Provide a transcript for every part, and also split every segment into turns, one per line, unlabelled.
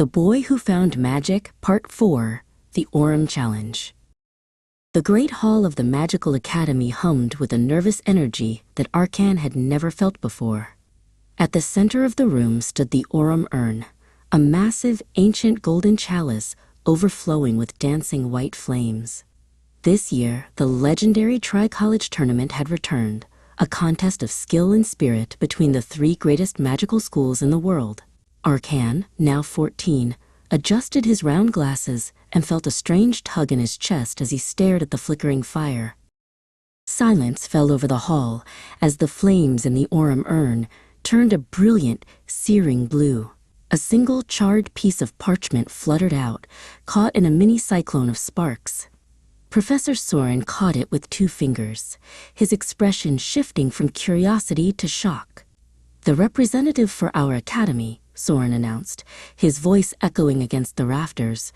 The Boy Who Found Magic, Part 4, The Aurum Challenge. The great hall of the Magical Academy hummed with a nervous energy that Arcan had never felt before. At the center of the room stood the Aurum Urn, a massive, ancient golden chalice overflowing with dancing white flames. This year, the legendary Tri-College Tournament had returned, a contest of skill and spirit between the three greatest magical schools in the world. Arcan, now 14, adjusted his round glasses and felt a strange tug in his chest as he stared at the flickering fire. Silence fell over the hall as the flames in the Aurum Urn turned a brilliant, searing blue. A single charred piece of parchment fluttered out, caught in a mini cyclone of sparks. Professor Soren caught it with 2 fingers, his expression shifting from curiosity to shock. "The representative for our academy," Soren announced, his voice echoing against the rafters,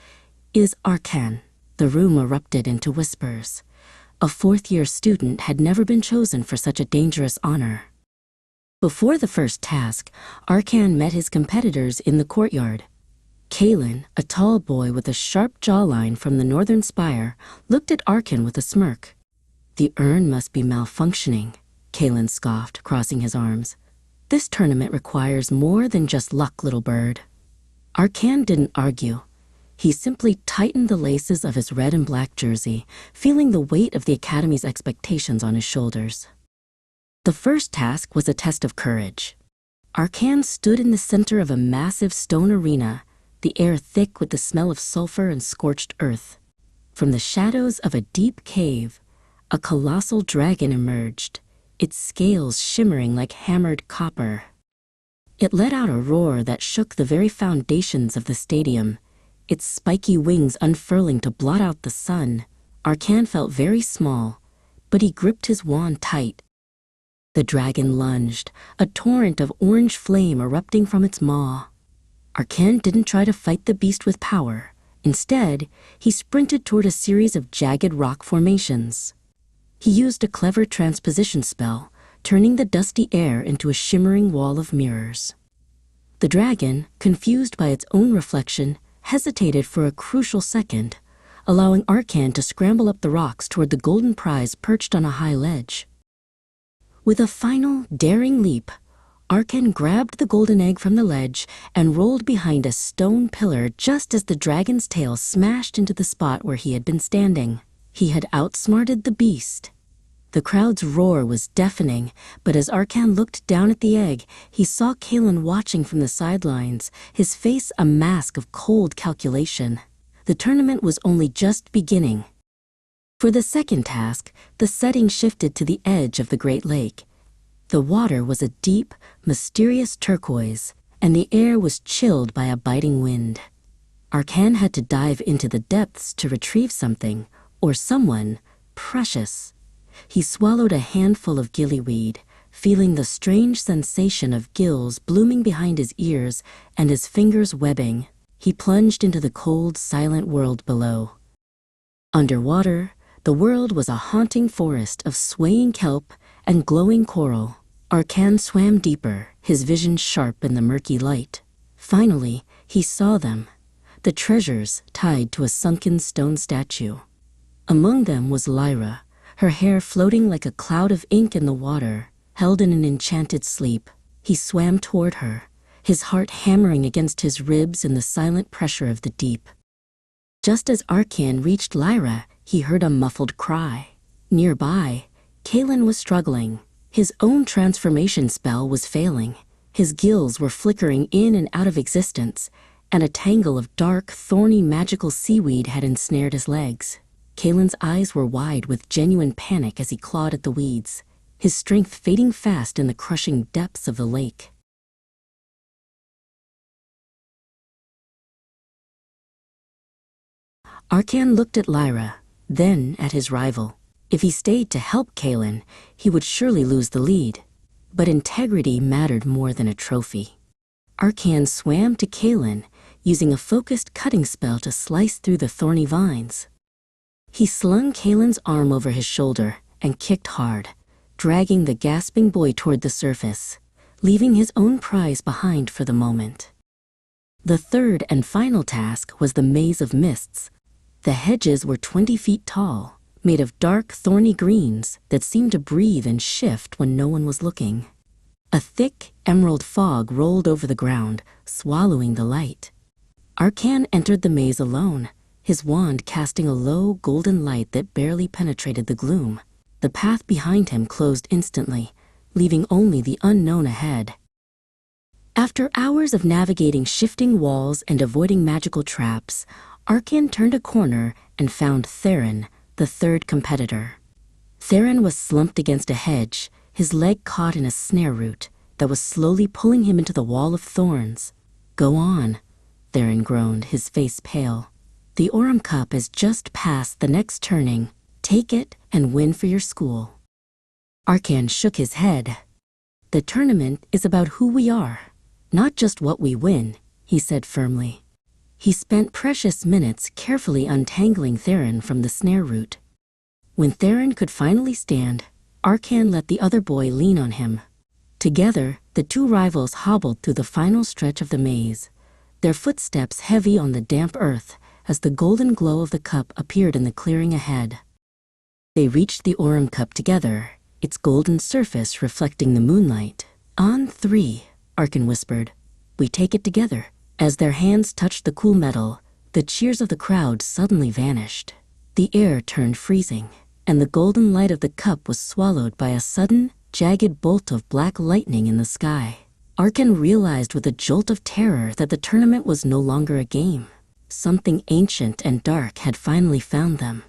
"is Arcan." The room erupted into whispers. A 4th-year student had never been chosen for such a dangerous honor. Before the first task, Arcan met his competitors in the courtyard. Kalen, a tall boy with a sharp jawline from the northern spire, looked at Arcan with a smirk. "The urn must be malfunctioning," Kalen scoffed, crossing his arms. "This tournament requires more than just luck, little bird." Arcan didn't argue. He simply tightened the laces of his red and black jersey, feeling the weight of the Academy's expectations on his shoulders. The first task was a test of courage. Arcan stood in the center of a massive stone arena, the air thick with the smell of sulfur and scorched earth. From the shadows of a deep cave, a colossal dragon emerged, its scales shimmering like hammered copper. It let out a roar that shook the very foundations of the stadium, its spiky wings unfurling to blot out the sun. Arcan felt very small, but he gripped his wand tight. The dragon lunged, a torrent of orange flame erupting from its maw. Arcan didn't try to fight the beast with power. Instead, he sprinted toward a series of jagged rock formations. He used a clever transposition spell, turning the dusty air into a shimmering wall of mirrors. The dragon, confused by its own reflection, hesitated for a crucial second, allowing Arcan to scramble up the rocks toward the golden prize perched on a high ledge. With a final, daring leap, Arcan grabbed the golden egg from the ledge and rolled behind a stone pillar just as the dragon's tail smashed into the spot where he had been standing. He had outsmarted the beast. The crowd's roar was deafening, but as Arcan looked down at the egg, he saw Kalen watching from the sidelines, his face a mask of cold calculation. The tournament was only just beginning. For the second task, the setting shifted to the edge of the Great Lake. The water was a deep, mysterious turquoise, and the air was chilled by a biting wind. Arcan had to dive into the depths to retrieve something, or someone, precious. He swallowed a handful of gillyweed, feeling the strange sensation of gills blooming behind his ears and his fingers webbing. He plunged into the cold, silent world below. Underwater, the world was a haunting forest of swaying kelp and glowing coral. Arcan swam deeper, his vision sharp in the murky light. Finally, he saw them, the treasures tied to a sunken stone statue. Among them was Lyra, her hair floating like a cloud of ink in the water, held in an enchanted sleep. He swam toward her, his heart hammering against his ribs in the silent pressure of the deep. Just as Arcan reached Lyra, he heard a muffled cry. Nearby, Kalen was struggling. His own transformation spell was failing. His gills were flickering in and out of existence, and a tangle of dark, thorny magical seaweed had ensnared his legs. Kalen's eyes were wide with genuine panic as he clawed at the weeds, his strength fading fast in the crushing depths of the lake. Arcan looked at Lyra, then at his rival. If he stayed to help Kalen, he would surely lose the lead. But integrity mattered more than a trophy. Arcan swam to Kalen, using a focused cutting spell to slice through the thorny vines. He slung Kalen's arm over his shoulder and kicked hard, dragging the gasping boy toward the surface, leaving his own prize behind for the moment. The third and final task was the Maze of Mists. The hedges were 20 feet tall, made of dark, thorny greens that seemed to breathe and shift when no one was looking. A thick, emerald fog rolled over the ground, swallowing the light. Arcan entered the maze alone, his wand casting a low, golden light that barely penetrated the gloom. The path behind him closed instantly, leaving only the unknown ahead. After hours of navigating shifting walls and avoiding magical traps, Arcan turned a corner and found Theron, the third competitor. Theron was slumped against a hedge, his leg caught in a snare root that was slowly pulling him into the wall of thorns. "Go on," Theron groaned, his face pale. "The Aurum Cup is just past the next turning. Take it and win for your school." Arcan shook his head. "The tournament is about who we are, not just what we win," he said firmly. He spent precious minutes carefully untangling Theron from the snare root. When Theron could finally stand, Arcan let the other boy lean on him. Together, the two rivals hobbled through the final stretch of the maze, their footsteps heavy on the damp earth as the golden glow of the cup appeared in the clearing ahead. They reached the Aurum Cup together, its golden surface reflecting the moonlight. "On 3, Arcan whispered. "We take it together." As their hands touched the cool metal, the cheers of the crowd suddenly vanished. The air turned freezing, and the golden light of the cup was swallowed by a sudden, jagged bolt of black lightning in the sky. Arcan realized with a jolt of terror that the tournament was no longer a game. Something ancient and dark had finally found them.